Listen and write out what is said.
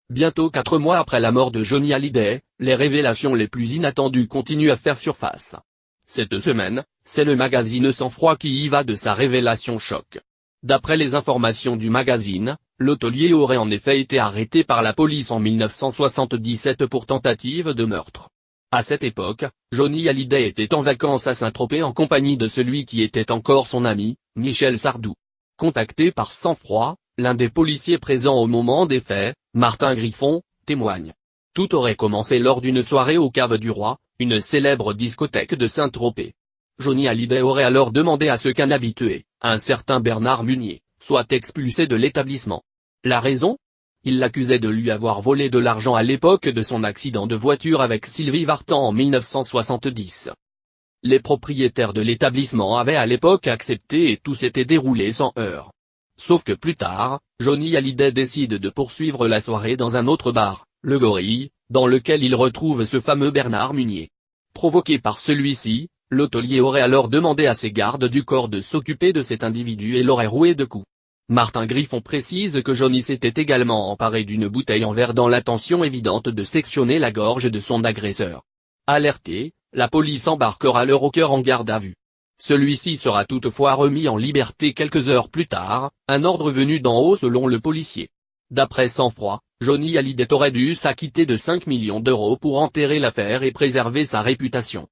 Bientôt 4 mois après la mort de Johnny Hallyday, les révélations les plus inattendues continuent à faire surface. Cette semaine, c'est le magazine Sang Froid qui y va de sa révélation choc. D'après les informations du magazine, l'hôtelier aurait en effet été arrêté par la police en 1977 pour tentative de meurtre. À cette époque, Johnny Hallyday était en vacances à Saint-Tropez en compagnie de celui qui était encore son ami, Michel Sardou. Contacté par Sang Froid, l'un des policiers présents au moment des faits, Martin Griffon, témoigne. Tout aurait commencé lors d'une soirée au Cave du Roi, une célèbre discothèque de Saint-Tropez. Johnny Hallyday aurait alors demandé à ce qu'un habitué, un certain Bernard Munier, soit expulsé de l'établissement. La raison ? Il l'accusait de lui avoir volé de l'argent à l'époque de son accident de voiture avec Sylvie Vartan en 1970. Les propriétaires de l'établissement avaient à l'époque accepté et tout s'était déroulé sans heurts. Sauf que plus tard, Johnny Hallyday décide de poursuivre la soirée dans un autre bar, le Gorille, dans lequel il retrouve ce fameux Bernard Munier. Provoqué par celui-ci, l'hôtelier aurait alors demandé à ses gardes du corps de s'occuper de cet individu et l'aurait roué de coups. Martin Griffon précise que Johnny s'était également emparé d'une bouteille en verre dans l'intention évidente de sectionner la gorge de son agresseur. Alerté, la police embarquera le rocker en garde à vue. Celui-ci sera toutefois remis en liberté quelques heures plus tard, un ordre venu d'en haut selon le policier. D'après Sang Froid, Johnny Hallyday aurait dû s'acquitter de 5 millions d'euros pour enterrer l'affaire et préserver sa réputation.